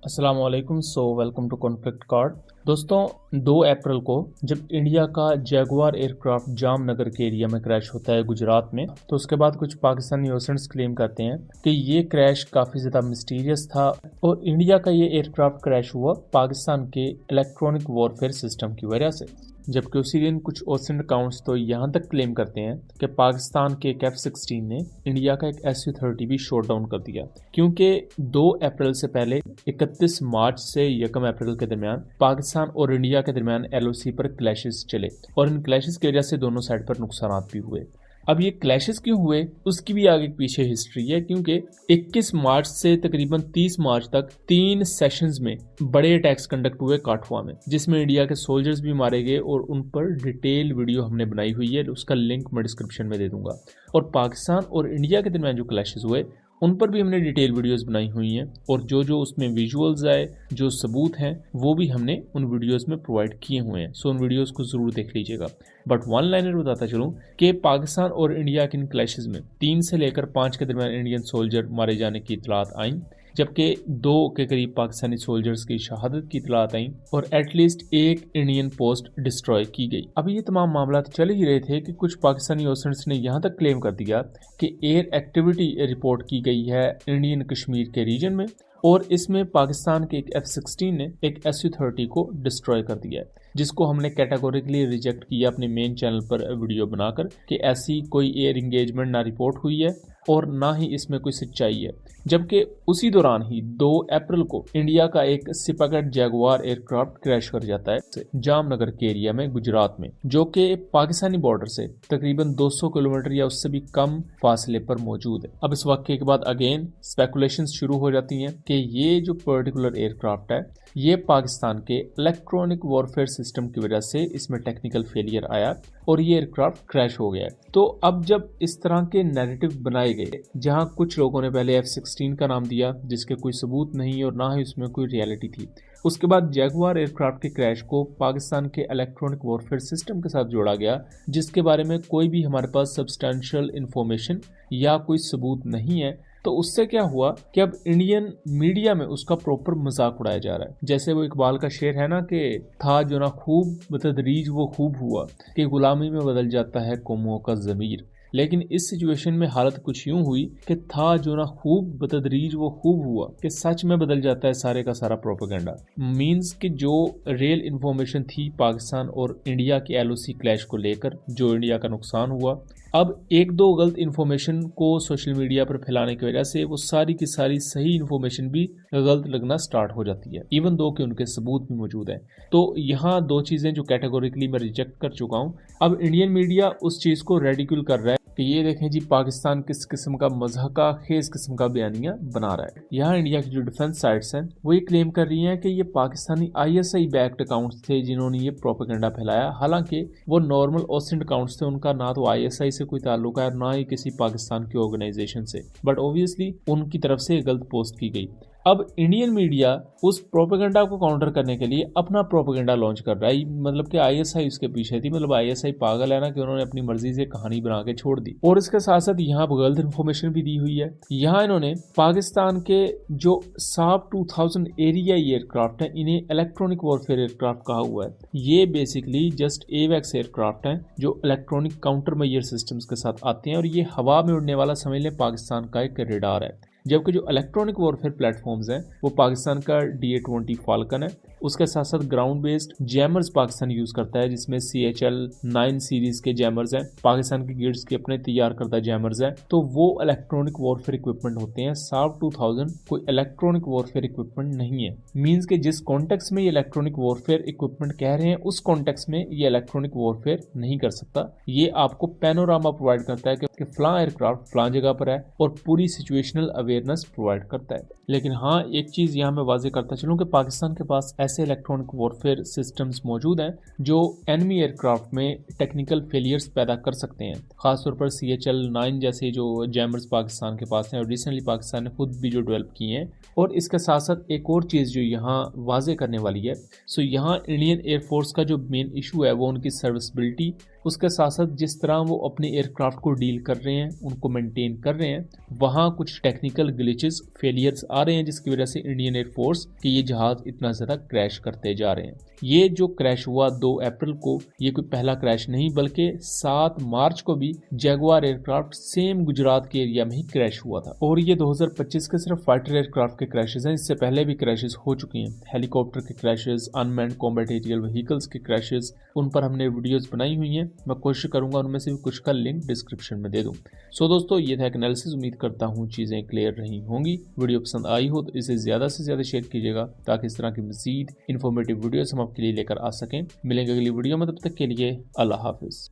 अस्सलाम वालेकुम। Welcome to conflict card. दोस्तों, 2 अप्रैल को जब इंडिया का जैगुआर एयरक्राफ्ट जामनगर के एरिया में क्रैश होता है गुजरात में, तो उसके बाद कुछ पाकिस्तानी ओसेंट्स क्लेम करते हैं कि ये क्रैश काफ़ी ज़्यादा मिस्टीरियस था और इंडिया का ये एयरक्राफ्ट क्रैश हुआ पाकिस्तान के इलेक्ट्रॉनिक वॉरफेयर सिस्टम की वजह से। जबकि उसी दिन कुछ ओसेंट अकाउंट्स तो यहाँ तक क्लेम करते हैं कि पाकिस्तान के एक F-16 ने इंडिया का एक Su-30 भी शॉट डाउन कर दिया, क्योंकि 2 अप्रैल से पहले 31 मार्च से 1 अप्रैल के दरमियान पाकिस्तान और इंडिया के दरमियान LOC पर क्लैशेस चले और इन क्लैशेस की वजह से दोनों साइड पर नुकसान भी हुए। अब ये क्लैशेस क्यों हुए उसकी भी आगे पीछे हिस्ट्री है, क्योंकि 21 मार्च से तकरीबन 30 मार्च तक 3 सेशंस में बड़े अटैक्स कंडक्ट हुए काठुआ में, जिसमें इंडिया के सोल्जर्स भी मारे गए और उन पर डिटेल वीडियो हमने बनाई हुई है, उसका लिंक मैं डिस्क्रिप्शन में दे दूंगा। और पाकिस्तान और इंडिया के दरमियान जो क्लैशेस हुए उन पर भी हमने डिटेल वीडियोस बनाई हुई हैं और जो जो उसमें विजुअल्स आए, जो सबूत हैं, वो भी हमने उन वीडियोस में प्रोवाइड किए हुए हैं। सो उन वीडियोस को ज़रूर देख लीजिएगा। बट वन लाइनर बताता चलूँ कि पाकिस्तान और इंडिया के इन क्लैशेस में 3 से लेकर 5 के दरमियान इंडियन सोल्जर मारे जाने की इतलात आई, जबकि 2 के करीब पाकिस्तानी सोल्जर्स की शहादत की इतलात आई और एटलीस्ट 1 इंडियन पोस्ट डिस्ट्रॉय की गई। अभी ये तमाम मामला चल ही रहे थे कि कुछ पाकिस्तानी ओसेंट्स ने यहाँ तक क्लेम कर दिया कि एयर एक्टिविटी रिपोर्ट की गई है इंडियन कश्मीर के रीजन में और इसमें पाकिस्तान के एक F-16 ने एक Su-30 को डिस्ट्रॉय कर दिया है, जिसको हमने कैटेगोरिकली रिजेक्ट किया अपने मेन चैनल पर वीडियो बनाकर कि ऐसी कोई एयर इंगेजमेंट ना रिपोर्ट हुई है और ना ही इसमें कोई सच्चाई है। जबकि उसी दौरान ही 2 अप्रैल को इंडिया का एक सिपागेट जैगुआर एयरक्राफ्ट क्रैश कर जाता है जामनगर के एरिया में गुजरात में, जो कि पाकिस्तानी बॉर्डर से तकरीबन 200 किलोमीटर या उससे भी कम फासले पर मौजूद है। अब इस वाक़ये के बाद अगेन स्पेकुलेशंस शुरू हो जाती हैं कि ये जो पर्टिकुलर एयरक्राफ्ट है ये पाकिस्तान के इलेक्ट्रॉनिक वॉरफेयर सिस्टम की वजह से इसमें टेक्निकल फेलियर आया और ये एयरक्राफ्ट क्रैश हो गया। तो अब जब इस तरह के नैरेटिव बनाए गए, जहां कुछ लोगों ने पहले F-16 का नाम दिया जिसके कोई सबूत नहीं और ना ही उसमें कोई रियलिटी थी, उसके बाद जैगुआर एयरक्राफ्ट के क्रैश को पाकिस्तान के इलेक्ट्रॉनिक वॉरफेयर सिस्टम के साथ जोड़ा गया, जिसके बारे में कोई भी हमारे पास सब्सटेंशियल इंफॉर्मेशन या कोई सबूत नहीं है, तो उससे क्या हुआ कि अब इंडियन मीडिया में उसका प्रॉपर मजाक उड़ाया जा रहा है। जैसे वो इकबाल का शेर है ना कि था जो ना खूब बतदरीज वो खूब हुआ कि गुलामी में बदल जाता है कौमों का ज़मीर। लेकिन इस सिचुएशन में हालत कुछ यूं हुई कि था जो ना खूब बतदरीज वो खूब हुआ कि सच में बदल जाता है सारे का सारा प्रोपेगेंडा। मींस कि जो रियल इन्फॉर्मेशन थी पाकिस्तान और इंडिया के LOC क्लैश को लेकर, जो इंडिया का नुकसान हुआ, अब 1-2 गलत इन्फॉर्मेशन को सोशल मीडिया पर फैलाने की वजह से वो सारी की सारी सही इन्फॉर्मेशन भी गलत लगना स्टार्ट हो जाती है, इवन दो कि उनके सबूत भी मौजूद हैं। तो यहाँ 2 चीज़ें जो कैटेगोरिकली मैं रिजेक्ट कर चुका हूँ। अब इंडियन मीडिया उस चीज़ को रेडिक्यूल कर रहा है कि ये देखें जी पाकिस्तान किस किस्म का मज़हका खेज किस्म का बयानिया बना रहा है। यहाँ इंडिया की जो डिफेंस साइट्स हैं वो ये क्लेम कर रही हैं कि ये पाकिस्तानी ISI बैक्ड अकाउंट्स थे जिन्होंने ये प्रोपेगेंडा फैलाया, हालांकि वो नॉर्मल ओसेंट अकाउंट्स थे, उनका ना तो ISI से कोई ताल्लुक है ना ही किसी पाकिस्तान की ऑर्गेनाइजेशन से, बट ऑब्वियसली उनकी तरफ से गलत पोस्ट की गई। अब इंडियन मीडिया उस प्रोपेगेंडा को काउंटर करने के लिए अपना प्रोपेगेंडा लॉन्च कर रहा है, मतलब कि ISI उसके पीछे थी, मतलब ISI पागल है ना कि उन्होंने अपनी मर्जी से कहानी बना के छोड़ दी। और इसके साथ साथ यहाँ गलत इन्फॉर्मेशन भी दी हुई है। यहाँ इन्होंने पाकिस्तान के जो साब 2000 एरिया एयरक्राफ्ट है इन्हें इलेक्ट्रॉनिक वॉरफेयर एयरक्राफ्ट कहा हुआ है। ये बेसिकली जस्ट AWACS एयरक्राफ्ट हैं जो इलेक्ट्रॉनिक काउंटर मेजर सिस्टम्स के साथ आते हैं और ये हवा में उड़ने वाला समझ लें पाकिस्तान का एक रेडार है। जबकि जो इलेक्ट्रॉनिक वॉरफेयर प्लेटफॉर्म्स हैं वो पाकिस्तान का DA-20 फाल्कन है। उसके साथ साथ ground based jammers Pakistan use करता है, जिसमें CHL-9 सीरीज़ के जैमर्स हैं, पाकिस्तान की गिल्ड्स के अपने तैयार करता जैमर्स हैं। तो वो इलेक्ट्रॉनिक वॉरफेयर इक्विपमेंट होते हैं। साब 2000 कोई इलेक्ट्रॉनिक वॉरफेयर इक्विपमेंट नहीं है। मीन्स के जिस कॉन्टेक्स्ट में ये इलेक्ट्रॉनिक वॉरफेयर इक्विपमेंट कह रहे हैं उस कॉन्टेक्स्ट में ये इलेक्ट्रॉनिक वॉरफेयर नहीं कर सकता। ये आपको पैनोरामा प्रोवाइड करता है कि फलां एयरक्राफ्ट फलां जगह पर है और पूरी सिचुएशनल अवेयरनेस प्रोवाइड करता है। लेकिन हाँ, एक चीज़ यहाँ मैं वाजे करता चलूँ कि पाकिस्तान के पास ऐसे इलेक्ट्रॉनिक वॉरफेयर सिस्टम्स मौजूद हैं जो एनिमी एयरक्राफ्ट में टेक्निकल फेलियर्स पैदा कर सकते हैं। खासतौर पर CHL-9 जैसे जो जैमर्स पाकिस्तान के पास हैं और रिसेंटली पाकिस्तान ने खुद भी जो डेवलप किए हैं। और इसके साथ साथ एक और चीज़ जो यहाँ वाजे करने वाली है, सो यहाँ इंडियन एयरफोर्स का जो मेन इशू है वो उनकी सर्विसबिलिटी उसके साथ साथ जिस तरह वो अपने एयरक्राफ्ट को डील कर रहे हैं, उनको मेंटेन कर रहे हैं, वहाँ कुछ टेक्निकल ग्लिचेस, फेलियर्स आ रहे हैं, जिसकी वजह से इंडियन एयरफोर्स के ये जहाज इतना ज़्यादा क्रैश करते जा रहे हैं। ये जो क्रैश हुआ 2 अप्रैल को, ये कोई पहला क्रैश नहीं, बल्कि 7 मार्च को भी जैगुआर एयरक्राफ्ट सेम गुजरात के एरिया में ही क्रैश हुआ था। और ये 2025 के सिर्फ फाइटर एयरक्राफ्ट के क्रैशेस हैं, इससे पहले भी क्रैशेस हो चुकी हैं। हेलीकॉप्टर के crashes, unmanned combat aerial vehicles के क्रैशेस, उन पर हमने वीडियोस बनाई हुई हैं। मैं कोशिश करूंगा उनमें से भी कुछ का लिंक डिस्क्रिप्शन में दे दूं। सो दोस्तों, ये था एक एनालिसिस। उम्मीद करता हूँ चीज़ें क्लियर रही होंगी। वीडियो पसंद आई हो तो इसे ज़्यादा से ज़्यादा शेयर कीजिएगा, ताकि इस तरह की मज़ीद इन्फॉर्मेटिव वीडियोस हम आपके लिए लेकर आ सकें। मिलेंगे अगली वीडियो में, तब तक के लिए अल्लाह हाफिज़।